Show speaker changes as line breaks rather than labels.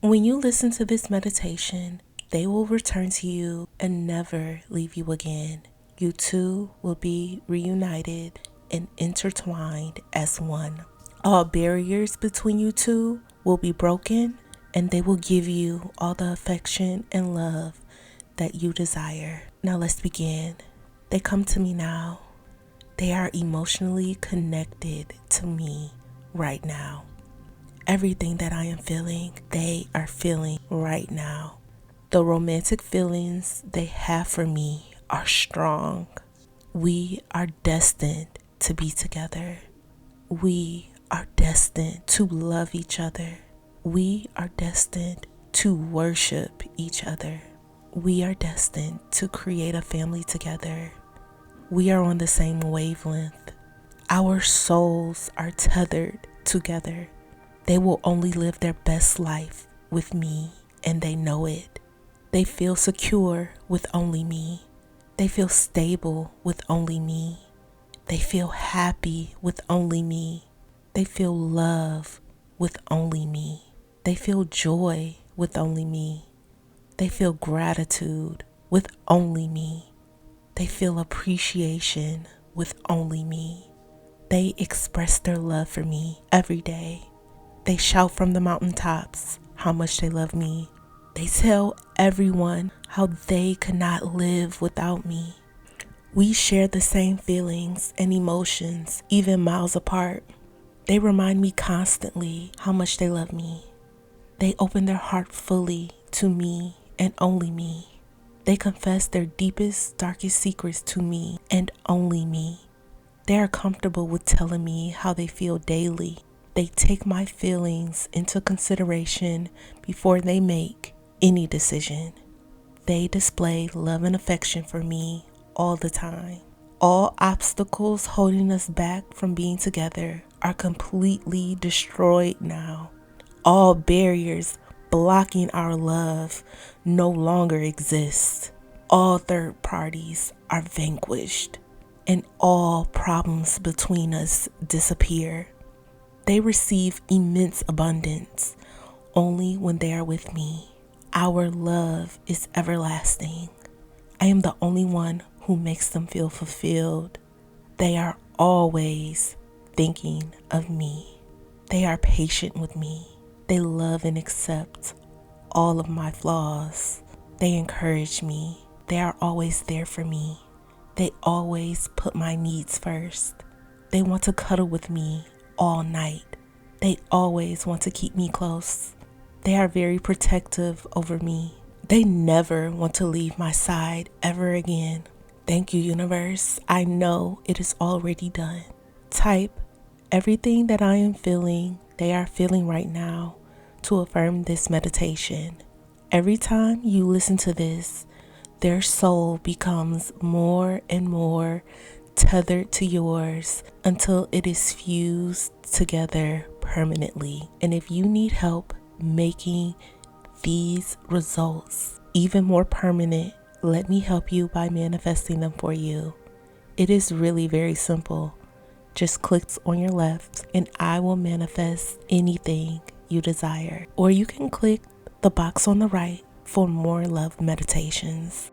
When you listen to this meditation, they will return to you and never leave you again. You two will be reunited and intertwined as one. All barriers between you two will be broken, and they will give you all the affection and love that you desire. Now let's begin. They come to me now. They are emotionally connected to me right now. Everything that I am feeling, they are feeling right now. The romantic feelings they have for me are strong. We are destined to be together. We are destined to love each other. We are destined to worship each other. We are destined to create a family together. We are on the same wavelength. Our souls are tethered together. They will only live their best life with me, and they know it. They feel secure with only me. They feel stable with only me. They feel happy with only me. They feel love with only me. They feel joy with only me. They feel gratitude with only me. They feel appreciation with only me. They express their love for me every day. They shout from the mountaintops how much they love me. They tell everyone how they could not live without me. We share the same feelings and emotions, even miles apart. They remind me constantly how much they love me. They open their heart fully to me and only me. They confess their deepest, darkest secrets to me and only me. They are comfortable with telling me how they feel daily. They take my feelings into consideration before they make any decision. They display love and affection for me all the time. All obstacles holding us back from being together are completely destroyed now. All barriers blocking our love no longer exist. All third parties are vanquished, and all problems between us disappear. They receive immense abundance only when they are with me. Our love is everlasting. I am the only one who makes them feel fulfilled. They are always thinking of me. They are patient with me. They love and accept all of my flaws. They encourage me. They are always there for me. They always put my needs first. They want to cuddle with me all night. They always want to keep me close. They are very protective over me. They never want to leave my side ever again. Thank you, universe. I know it is already done. Type everything that I am feeling, they are feeling right now to affirm this meditation. Every time you listen to this, their soul becomes more and more tethered to yours until it is fused together permanently. And if you need help making these results even more permanent, let me help you by manifesting them for you. It is really very simple. Just click on your left and I will manifest anything you desire. Or you can click the box on the right for more love meditations.